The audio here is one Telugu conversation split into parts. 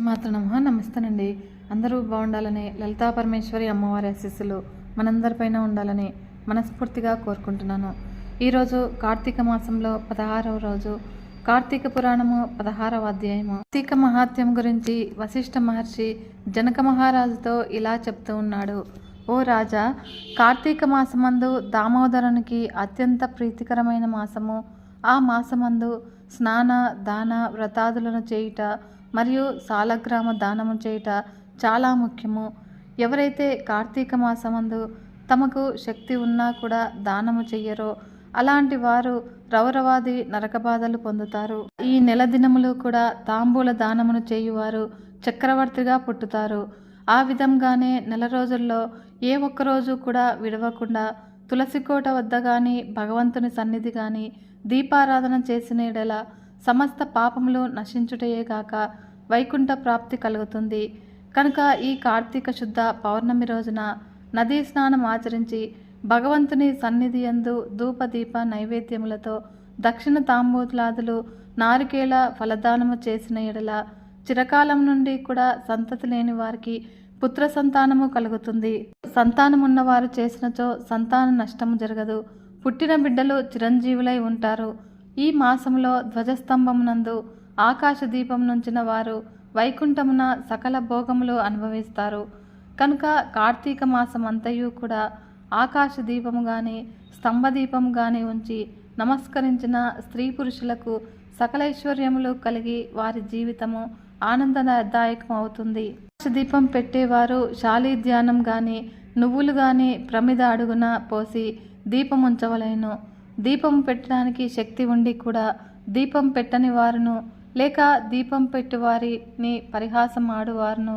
శ్రీమాత నమః. నమస్తేనండి. అందరూ బాగుండాలని, లలితా పరమేశ్వరి అమ్మవారి ఆశీస్సులు మనందరిపైన ఉండాలని మనస్ఫూర్తిగా కోరుకుంటున్నాను. ఈరోజు కార్తీక మాసంలో 16వ రోజు, కార్తీక పురాణము 16వ అధ్యాయము. కార్తీక మహాత్యం గురించి వశిష్ఠ మహర్షి జనక మహారాజుతో ఇలా చెప్తూ ఉన్నాడు. ఓ రాజా, కార్తీక మాసమందు దామోదరునికి అత్యంత ప్రీతికరమైన మాసము. ఆ మాసమందు స్నాన దాన వ్రతాదులను చేయుట మరియు సాలగ్రామ దానము చేయుట చాలా ముఖ్యము. ఎవరైతే కార్తీక మాసమందు తమకు శక్తి ఉన్నా కూడా దానము చెయ్యరో అలాంటి వారు రౌరవాది నరకబాధలు పొందుతారు. ఈ నెల దినములు కూడా తాంబూల దానమును చేయువారు చక్రవర్తిగా పుట్టుతారు. ఆ విధంగానే నెల రోజుల్లో ఏ ఒక్కరోజు కూడా విడవకుండా తులసికోట వద్ద కానీ భగవంతుని సన్నిధి కానీ దీపారాధన చేసిన యెడల సమస్త పాపములు నశించుటయే గాక వైకుంఠ ప్రాప్తి కలుగుతుంది. కనుక ఈ కార్తీక శుద్ధ పౌర్ణమి రోజున నదీ స్నానం ఆచరించి భగవంతుని సన్నిధి యందు ధూపదీప నైవేద్యములతో దక్షిణ తాంబూలాదులు నారికేళ ఫలదానము చేసిన యెడల చిరకాలం నుండి కూడా సంతతి లేని వారికి పుత్ర సంతానము కలుగుతుంది. సంతానమున్నవారు చేసినచో సంతాన నష్టము జరగదు. పుట్టిన బిడ్డలు చిరంజీవులై ఉంటారు. ఈ మాసంలో ధ్వజస్తంభమునందు ఆకాశ దీపం నుంచిన వారు వైకుంఠమున సకల భోగములు అనుభవిస్తారు. కనుక కార్తీక మాసం అంతయు కూడా ఆకాశ దీపము కానీ స్తంభదీపము కానీ ఉంచి నమస్కరించిన స్త్రీ పురుషులకు సకలైశ్వర్యములు కలిగి వారి జీవితము ఆనందదాయకం అవుతుంది. ఆకాశ దీపం పెట్టేవారు శాలీధ్యానం కానీ నువ్వులు కానీ ప్రమిద అడుగున పోసి దీపం ఉంచవలెను. దీపం పెట్టడానికి శక్తి ఉండి కూడా దీపం పెట్టని వారును లేక దీపం పెట్టువారిని పరిహాసం ఆడువారును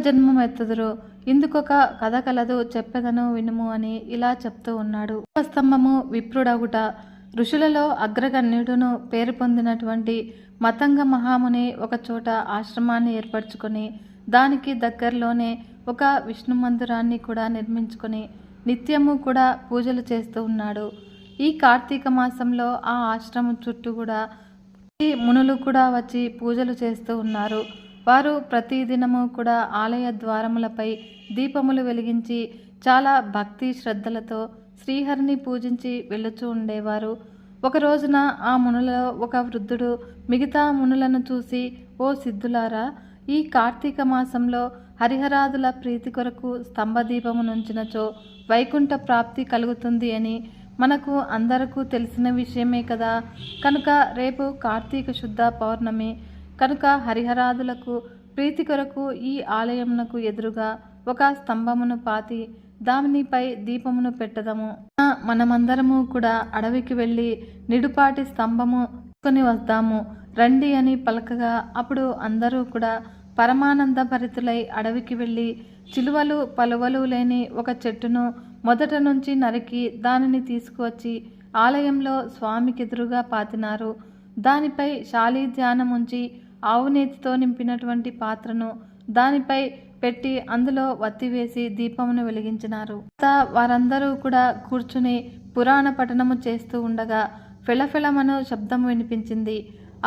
జన్మమెత్తుదురు. ఇందుకొక కథ కలదు, చెప్పెదను వినుము అని ఇలా చెప్తూ ఉన్నాడు. స్తంభము విప్రుడగుట. ఋషులలో అగ్రగణ్యుడును పేరు పొందినటువంటి మతంగ మహాముని ఒక చోట ఆశ్రమాన్ని ఏర్పరచుకొని దానికి దగ్గరలోనే ఒక విష్ణు మందిరాన్ని కూడా నిర్మించుకొని నిత్యము కూడా పూజలు చేస్తూ ఉన్నాడు. ఈ కార్తీక మాసంలో ఆ ఆశ్రమం చుట్టూ కూడా మునులు కూడా వచ్చి పూజలు చేస్తూ ఉన్నారు. వారు ప్రతిదినము కూడా ఆలయ ద్వారములపై దీపములు వెలిగించి చాలా భక్తి శ్రద్ధలతో శ్రీహరిని పూజించి వెళ్ళుచూ ఉండేవారు. ఒక రోజున ఆ మునులలో ఒక వృద్ధుడు మిగతా మునులను చూసి, ఓ సిద్ధులారా, ఈ కార్తీక మాసంలో హరిహరాదుల ప్రీతి కొరకు స్తంభదీపము నుంచినచో వైకుంఠ ప్రాప్తి కలుగుతుంది అని మనకు అందరకు తెలిసిన విషయమే కదా. కనుక రేపు కార్తీక శుద్ధ పౌర్ణమి కనుక హరిహరాదులకు ప్రీతి కొరకు ఈ ఆలయమునకు ఎదురుగా ఒక స్తంభమును పాతి దానిపై దీపమును పెట్టదము. మనమందరము కూడా అడవికి వెళ్ళి నిడుపాటి స్తంభము తీసుకొని వద్దాము రండి అని పలకగా అప్పుడు అందరూ కూడా పరమానంద భరితులై అడవికి వెళ్ళి చిలువలు పలువలు లేని ఒక చెట్టును మొదట నుంచి నరికి దానిని తీసుకువచ్చి ఆలయంలో స్వామికి ఎదురుగా పాతినారు. దానిపై శాలీధ్యానం ఉంచి ఆవునేతితో నింపినటువంటి పాత్రను దానిపై పెట్టి అందులో వత్తి వేసి దీపమును వెలిగించినారు. వారందరూ కూడా కూర్చుని పురాణ పఠనము చేస్తూ ఉండగా ఫెళఫెళమను శబ్దం వినిపించింది.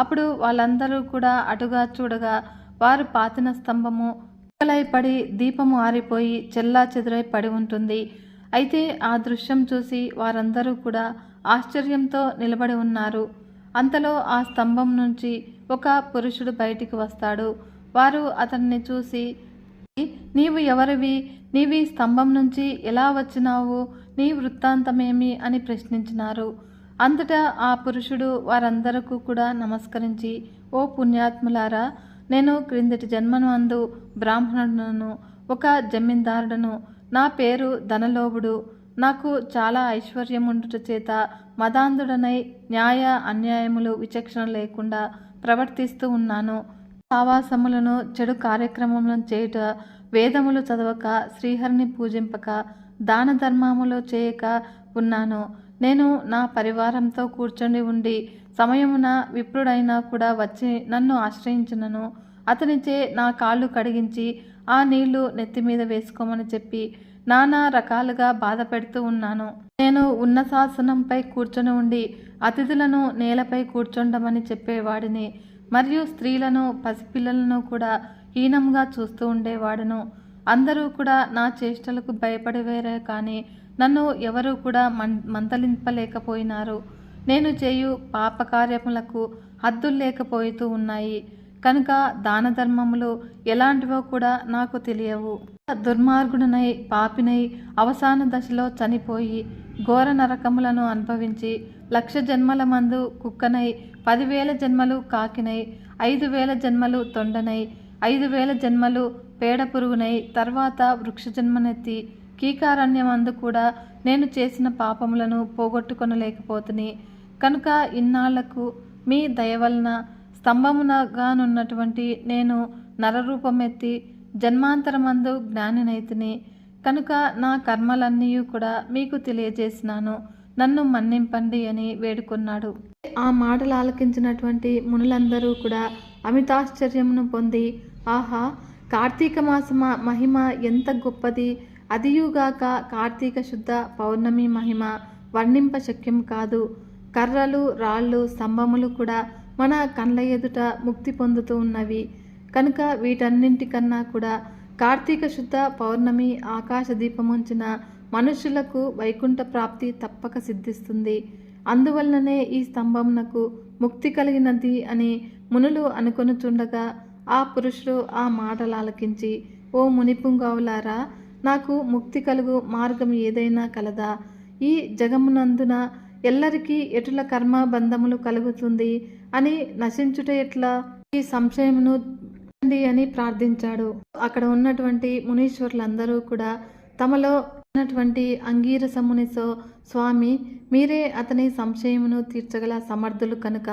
అప్పుడు వాళ్ళందరూ కూడా అటుగా చూడగా వారు పాతిన స్తంభము పడి దీపము ఆరిపోయి చెల్లా చెదురై పడి ఉంటుంది. అయితే ఆ దృశ్యం చూసి వారందరూ కూడా ఆశ్చర్యంతో నిలబడి ఉన్నారు. అంతలో ఆ స్తంభం నుంచి ఒక పురుషుడు బయటికి వస్తాడు. వారు అతన్ని చూసి, నీవు ఎవరివి? నీవి స్తంభం నుంచి ఎలా వచ్చినావు? నీ వృత్తాంతమేమి అని ప్రశ్నించినారు. అంతటా ఆ పురుషుడు వారందరకు కూడా నమస్కరించి, ఓ పుణ్యాత్ములారా, నేను క్రిందటి జన్మనందు బ్రాహ్మణుడను, ఒక జమీందారుడను. నా పేరు ధనలోభుడు. నాకు చాలా ఐశ్వర్యం ఉండుట చేత మదాంధుడనై న్యాయ అన్యాయములు విచక్షణ లేకుండా ప్రవర్తిస్తూ ఉన్నాను. ఆవాసములను చెడు కార్యక్రమములను చేయుట, వేదములు చదవక శ్రీహరిని పూజింపక దాన ధర్మములు చేయక ఉన్నాను. నేను నా పరివారంతో కూర్చొని ఉండి సమయమున విప్రుడైనా కూడా వచ్చి నన్ను ఆశ్రయించినను అతనిచే నా కాళ్ళు కడిగించి ఆ నీళ్లు నెత్తి మీద వేసుకోమని చెప్పి నానా రకాలుగా బాధ పెడుతూ ఉన్నాను. నేను ఉన్నతాసనంపై కూర్చొని ఉండి అతిథులను నేలపై కూర్చోండమని చెప్పేవాడిని. మరియు స్త్రీలను పసిపిల్లలను కూడా హీనంగా చూస్తూ ఉండేవాడును. అందరూ కూడా నా చేష్టలకు భయపడేవారే కానీ నన్ను ఎవరూ కూడా మందలింపలేకపోయినారు. నేను చేయు పాపకార్యములకు హద్దులు లేకపోతూ ఉన్నాయి కనుక దాన ధర్మములు ఎలాంటివో కూడా నాకు తెలియవు. దుర్మార్గుడనై పాపినై అవసాన దశలో చనిపోయి ఘోర నరకములను అనుభవించి 1,00,000 జన్మల మందు కుక్కనై 10,000 జన్మలు కాకినై 5,000 జన్మలు తొండనై 5,000 జన్మలు పేడ పురుగునై తర్వాత వృక్ష జన్మనెత్తి కీకారణ్యమందు కూడా నేను చేసిన పాపములను పోగొట్టుకొనలేకపోతుని కనుక ఇన్నాళ్లకు మీ దయవలన స్తంభమునగానున్నటువంటి నేను నరరూపమెత్తి జన్మాంతరమందు జ్ఞానినైతిని కనుక నా కర్మలన్నీ కూడా మీకు తెలియజేసినాను, నన్ను మన్నింపండి అని వేడుకున్నాడు. ఆ మాటలు ఆలకించినటువంటి మునులందరూ కూడా అమితాశ్చర్యమును పొంది, ఆహా, కార్తీక మాస మహిమ ఎంత గొప్పది, అదియుగాక కార్తీక శుద్ధ పౌర్ణమి మహిమ వర్ణింప శక్యం కాదు. కర్రలు రాళ్ళు స్తంభములు కూడా మన కళ్ళ ఎదుట ముక్తి పొందుతూ ఉన్నవి కనుక వీటన్నింటికన్నా కూడా కార్తీక శుద్ధ పౌర్ణమి ఆకాశ దీపముంచిన మనుషులకు వైకుంఠ ప్రాప్తి తప్పక సిద్ధిస్తుంది. అందువలననే ఈ స్తంభమునకు ముక్తి కలిగినది అని మునులు అనుకొనుచుండగా ఆ పురుషుడు ఆ మాటలు ఆలకించి, ఓ మునిపుంగవులారా, నాకు ముక్తి కలుగు మార్గం ఏదైనా కలదా? ఈ జగమునందున ఎల్లరికీ ఎటుల కర్మ బంధములు కలుగుతుంది అని నశించుట ఎట్లా? ఈ సంశయమును అని ప్రార్థించాడు. అక్కడ ఉన్నటువంటి మునీశ్వరులందరూ కూడా తమలో ఉన్నటువంటి అంగీరస మునితో, స్వామి, మీరే అతని సంశయమును తీర్చగల సమర్థులు కనుక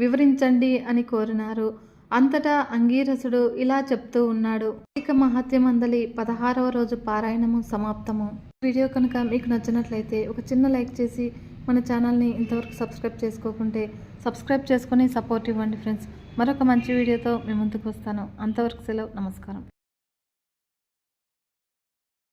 వివరించండి అని కోరినారు. అంతటా అంగీరసుడు ఇలా చెప్తూ ఉన్నాడు. కార్తీక మహాత్మ్యమందలి 16వ రోజు పారాయణము సమాప్తము. వీడియో కనుక మీకు నచ్చినట్లయితే ఒక చిన్న లైక్ చేసి మన ఛానల్ని ఇంతవరకు సబ్స్క్రైబ్ చేసుకోకుంటే సబ్స్క్రైబ్ చేసుకొని సపోర్ట్ ఇవ్వండి ఫ్రెండ్స్. మరొక మంచి వీడియోతో మీ ముందుకు వస్తాను. అంతవరకు సెలవు, నమస్కారం.